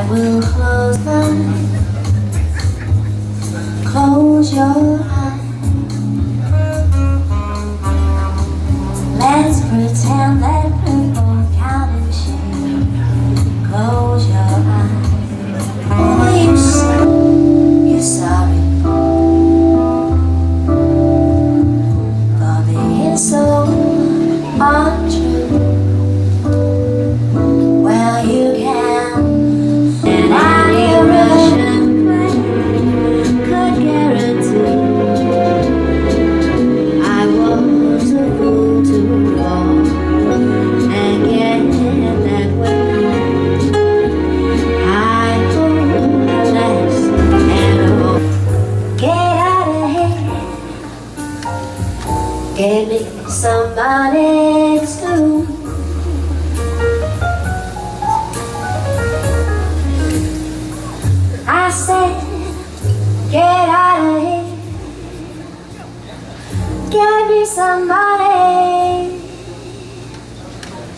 will close my eyes. Close your eyes. Let's pretend that we're both counting sheep. Close your eyes. Oh, you say you're sorry for being so untrue. Well, you can, and any Russian could guarantee I was a fool to wrong and get that way. I hope less and hope. Get out of here. Give me somebody too. I said, get out of here. Give me somebody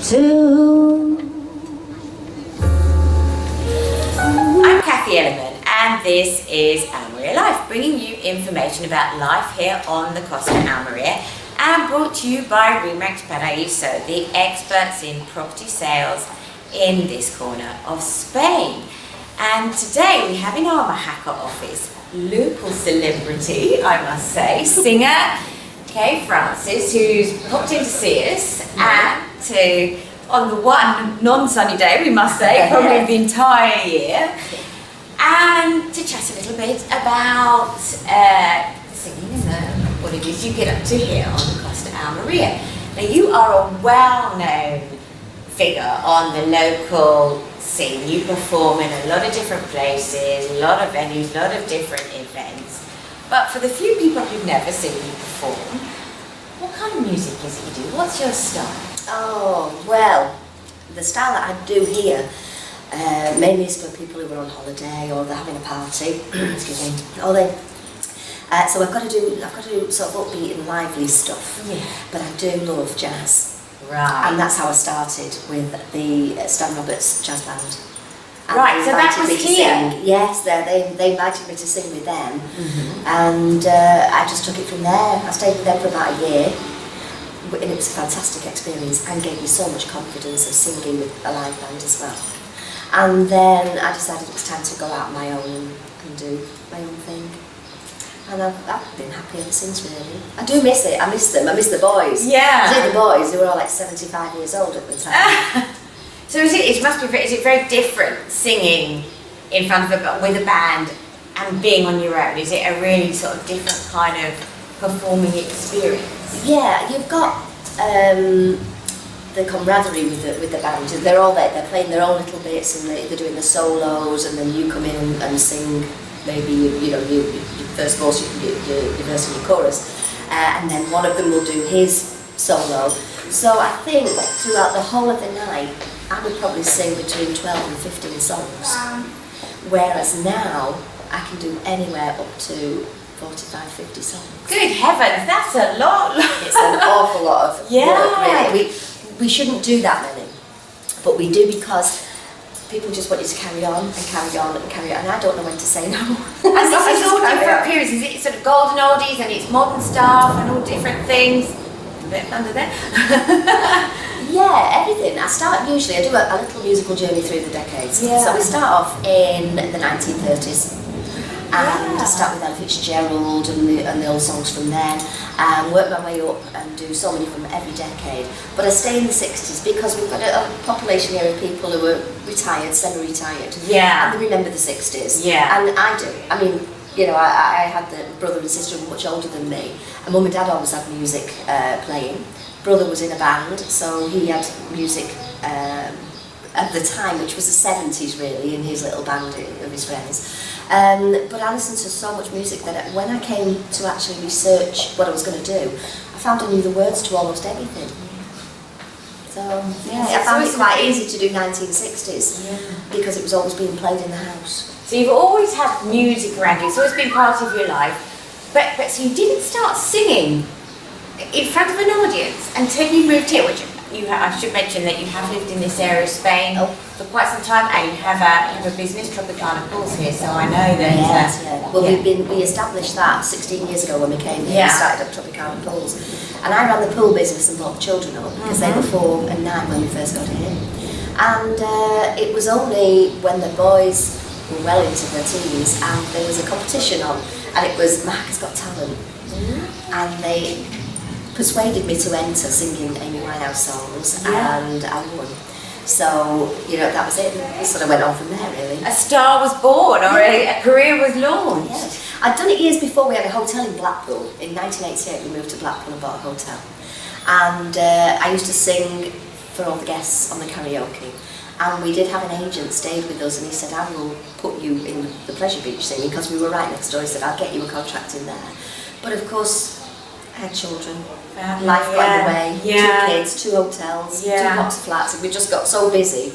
to. I'm Kathy Elliman, and this is Almería Life, bringing you information about life here on the Costa Almería, and brought to you by Remax Paraíso, the experts in property sales in this corner of Spain. And today we have in our Mahaca office local celebrity, I must say, singer Kay Francis, who's popped in to see us, and on the one non-sunny day, we must say, probably of the entire year, and to chat a little bit about singing and what it is you get up to here on the Costa Almería. Now, you are a well-known figure on the local scene. You perform in a lot of different places, a lot of venues, a lot of different events. But for the few people who've never seen you perform, what kind of music is it you do? What's your style? Oh, well, the style that I do here mainly is for people who are on holiday or they're having a party. Excuse me. Or they. So I've got to do sort of upbeat and lively stuff. Yeah. But I do love jazz. Right. And that's how I started with the Stan Roberts Jazz Band. And Right, they so that invited was me to here? sing. Yes, they invited me to sing with them. Mm-hmm. And I just took it from there. I stayed with them for about a year. And it was a fantastic experience and gave me so much confidence of singing with a live band as well. And then I decided it was time to go out on my own and do my own thing. And I've been happy ever since, really. I do miss it. I miss them. I miss the boys. Yeah. I say the boys, who were all like 75 years old at the time. So is it very different singing in front of with a band and being on your own? Is it a really sort of different kind of performing experience? Yeah, you've got the camaraderie with the band. They're all there. They're playing their own little bits and they're doing the solos, and then you come in and sing. Maybe your first verse, your verse and your chorus, and then one of them will do his solo. So I think throughout the whole of the night, I would probably sing between 12 and 15 songs. Whereas now, I can do anywhere up to 45, 50 songs. Good heavens, that's a lot. It's an awful lot of Yeah. work, really. We shouldn't do that many, but we do because people just want you to carry on and carry on and carry on, and I don't know when to say no. And this is all different periods. Is it sort of golden oldies and it's modern stuff and all different things? A bit under there. Yeah, everything. I do a little musical journey through the decades. Yeah. So we start off in the 1930s. And start with Ella Fitzgerald and the old songs from then, and work my way up and do so many from every decade. But I stay in the 60s because we've got a population here of people who are retired, semi-retired, Yeah. and they remember the 60s. Yeah. And I do. I mean, I had the brother and sister who were much older than me, and Mum and Dad always had music playing. Brother was in a band, so he had music at the time, which was the 70s really, in his little band of his friends. But I listened to so much music that when I came to actually research what I was going to do, I found I knew the words to almost everything. So yeah, I found it quite easy to do 1960s because it was always being played in the house. So you've always had music around you, it's always been part of your life. But so you didn't start singing in front of an audience until you moved here, which I should mention that you have lived in this area of Spain Oh. for quite some time, and you have a business, Tropicana Pools here. So I know that. Yes, yeah. Well, we established that 16 years ago when we came here. Yeah. We started up Tropicana Pools, and I ran the pool business and brought the children up because they were 4 and 9 when we first got here. And it was only when the boys were well into their teens and there was a competition on, and it was Mahaka's Got Talent, and they persuaded me to enter singing Amy Winehouse songs, and I won. So, that was it. It sort of went on from there, really. A star was born, or a career was launched. Yeah. I'd done it years before. We had a hotel in Blackpool. In 1988, we moved to Blackpool and bought a hotel. And I used to sing for all the guests on the karaoke. And we did have an agent stayed with us, and he said, I will put you in the Pleasure Beach singing, because we were right next door. He said, I'll get you a contract in there. But of course, I had children. Life got in the way. 2 kids, 2 hotels, 2 blocks of flats, and we just got so busy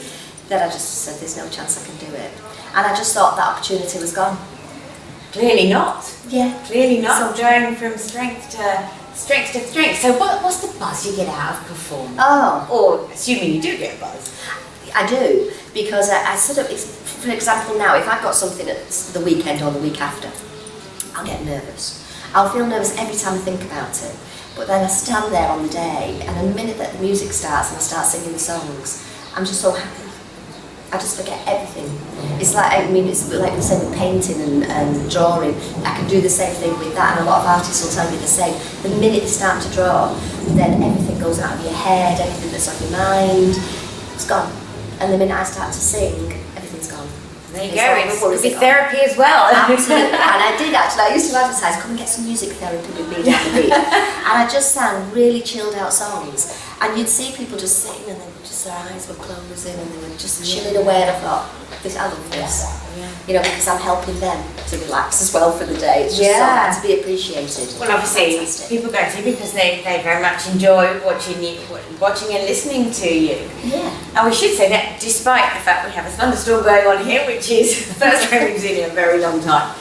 that I just said, there's no chance I can do it. And I just thought that opportunity was gone. Clearly not. Yeah. Clearly not. So Going from strength to strength. So what's the buzz you get out of performing? Oh. Or assuming you do get a buzz. I do, because I sort of, for example now, if I've got something at the weekend or the week after, I'll get nervous. I'll feel nervous every time I think about it. But then I stand there on the day, and the minute that the music starts and I start singing the songs, I'm just so happy. I just forget everything. It's like, it's like the same with painting and drawing. I can do the same thing with that, and a lot of artists will tell me the same. The minute you start to draw, then everything goes out of your head, everything that's on your mind, it's gone. And the minute I start to sing, everything's gone. There you go, it could be therapy as well. Absolutely. And I did actually. I used to advertise, come and get some music therapy with me down the beach. And I just sang really chilled out songs. And you'd see people just sitting, and then just their eyes were closing and they were just chilling away. And I thought, I love this. Yeah. Because I'm helping them to relax as well for the day. It's just so hard to be appreciated. Well, obviously, people go to you because they very much enjoy watching and listening to you. Yeah. And we should say that despite the fact we have a thunderstorm going on here, which is the first rain we've seen in a very long time,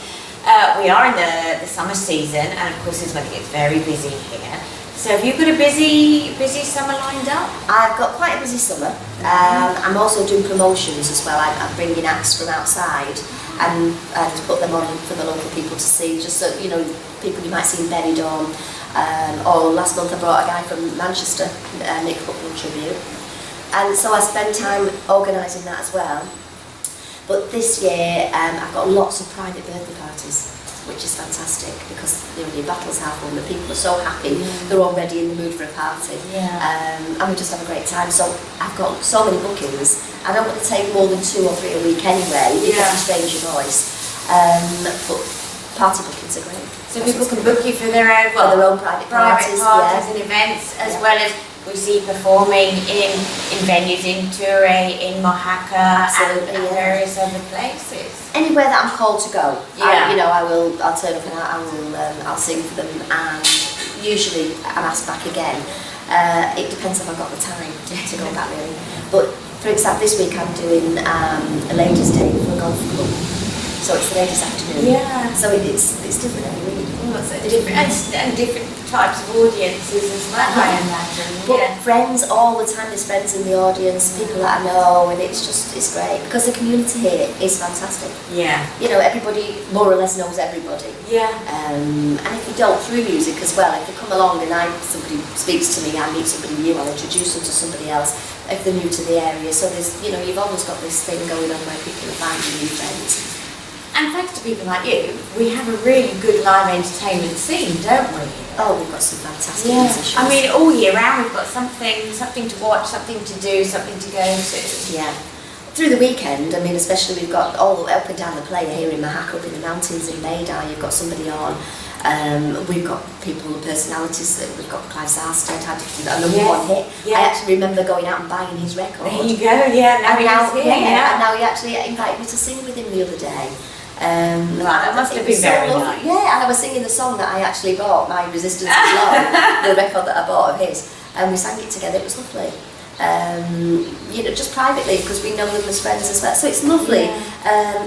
we are in the summer season, and of course this is when it gets very busy here. So have you got a busy summer lined up? I've got quite a busy summer. I'm also doing promotions as well. I'm bringing acts from outside and just put them on for the local people to see, just so, people you might see in Benidorm. Or last month I brought a guy from Manchester, Nick Football Tribute. And so I spend time organising that as well. But this year I've got lots of private birthday parties, which is fantastic, because your battle's half won, the people are so happy, they're already in the mood for a party, and we just have a great time. So I've got so many bookings. I don't want to take more than 2 or 3 a week anyway, because you strange your voice, but party bookings are great. So people can book you for their own private parties and events, as well as we see performing in venues in Ture, in Mojaca, and various other places. Anywhere that I'm called to go, Yeah. I'll turn up and I'll sing for them, and usually I'm asked back again. It depends if I've got the time to go back, really. But for example, this week I'm doing a ladies' day for a golf club, so it's the ladies' afternoon. Yeah. So it's different every week. And different types of audiences as well, I imagine. But friends all the time, there's friends in the audience, people that I know, and it's great, because the community here is fantastic. Yeah. Everybody more or less knows everybody. Yeah. And if you don't, through music as well, if you come along and somebody speaks to me, I meet somebody new, I'll introduce them to somebody else if they're new to the area. So there's, you've always got this thing going on where people are finding new friends. And thanks to people like you, we have a really good live entertainment scene, don't we? Oh, we've got some fantastic musicians. I mean, all year round we've got something to watch, something to do, something to go to. Yeah. Through the weekend, especially we've got all the up and down the play here in Mojaca, up in the mountains in Maida, you've got somebody on. We've got people, personalities, that we've got Clive Sarstead had a number 1 hit. Yeah. I actually remember going out and buying his record. There you go, now he's here. And now he actually invited me to sing with him the other day. That must have been very nice. Yeah, and I was singing the song that I actually bought, My Resistance is Love, the record that I bought of his, and we sang it together. It was lovely. Just privately, because we know them as friends as well. So it's lovely.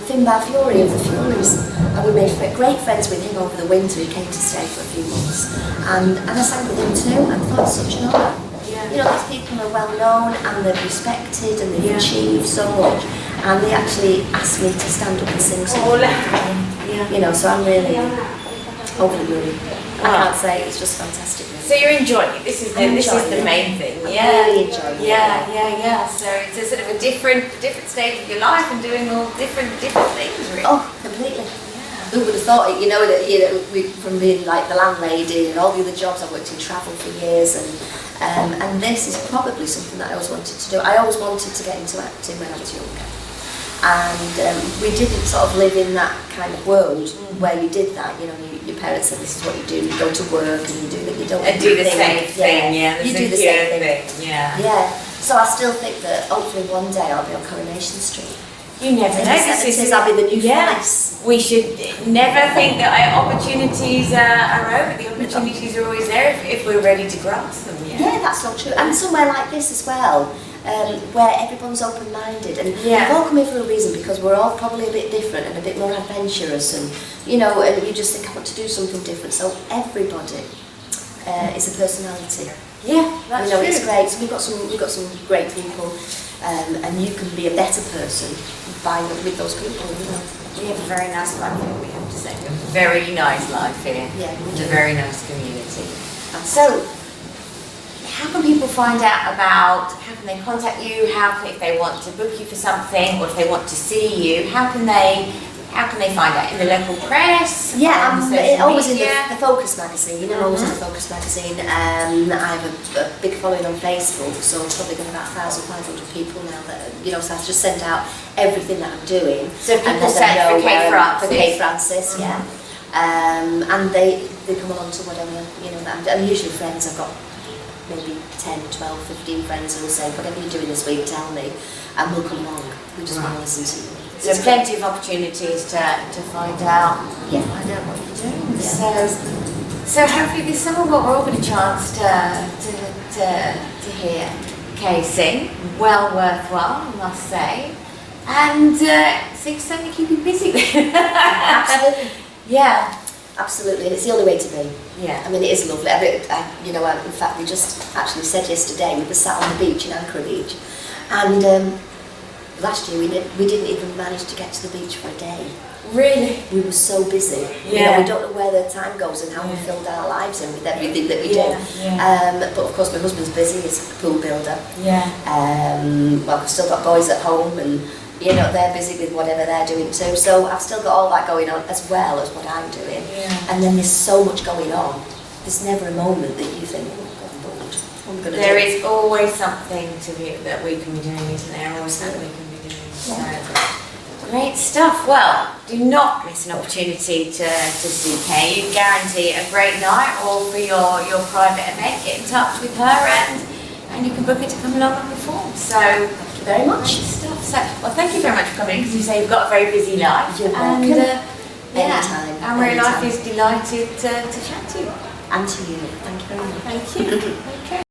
Finbar Fury of the Furies, and we made great friends with him over the winter. He came to stay for a few months, and I sang with him too. I thought it was such an honour. Yeah. you know, these people are well known and they're respected and they've achieved so much, and they actually asked me to stand up and sing something. You know, so I'm really over the moon. I can't say, it's just fantastic. So you're enjoying it. This is the main thing. I'm really enjoying it. Yeah. So it's a sort of a different stage of your life and doing all different things, really. Oh, completely. Who would have thought it? You know, from being like the landlady and all the other jobs, I worked in travel for years, and this is probably something that I always wanted to do. I always wanted to get into acting when I was younger, and we didn't sort of live in that kind of world where you did that. You know, your parents said this is what you do. You go to work and you do that. You don't do the same thing. Yeah, you do the same thing. Yeah. Yeah. So I still think that hopefully one day I'll be on Coronation Street. You never know. I'll be the new face. We should never think that our opportunities are over. The opportunities are always there if we're ready to grasp them. Yeah, that's so true. And somewhere like this as well, where everyone's open-minded, and we've all come here for a reason, because we're all probably a bit different and a bit more adventurous, and you know, and you just think I want to do something different. So everybody is a personality. Yeah, that's true. It's great. So we've got some great people, and you can be a better person with those people. You know. We have a very nice life here, we have to say. We have a very nice life here. Yeah, we It's do. a very nice community. So, how can people find out about, how can they contact you, if they want to book you for something, or if they want to see you, how can they find out? In the local press? Yeah, on I'm social always in media? the Focus magazine. You know, always in the Focus magazine. I have a big following on Facebook, so I've probably got about 1,500 people now that, you know, so I've just sent out everything that I'm doing. So if people let them search know for Kate Francis. For Kate Francis, yeah. And they come along to whatever, you know, I'm usually friends. I've got maybe 10, 12, 15 friends who will say, whatever you're doing this week, tell me, and we'll come along. We just want to listen to you. So plenty of opportunities to find out. Yeah. Find out what you're doing. So hopefully this summer we'll all get a chance to hear Kay sing. Well worthwhile, I must say. And certainly keep you busy. Absolutely. Yeah. Absolutely, and it's the only way to be. Yeah. I mean, it is lovely. You know, in fact, we just actually said yesterday, we were sat on the beach in Ancra Beach, and last year we didn't even manage to get to the beach for a day. Really? We were so busy. Yeah. You know, we don't know where the time goes and how we filled our lives in with everything that we do. Yeah. But of course, my husband's busy. He's a pool builder. Yeah. Well, I've still got boys at home, and you know, they're busy with whatever they're doing too. So I've still got all that going on as well as what I'm doing. Yeah. And then there's so much going on. There's never a moment that you think, oh, God, I'm bored. What am I going to do? There is always something that we can be doing, isn't there? Always something we can be doing. So, great stuff. Well, do not miss an opportunity to see Kay. You guarantee a great night, or for your private event, get in touch with her and you can book her to come along and perform. So, Thank you very much. great stuff. So, well, thank you very much for coming, because you say you've got a very busy life. You're and, welcome. yeah, Anytime. Almería Life Anytime. is delighted to chat to you. And to you. Thank you very much. Thank you. Okay.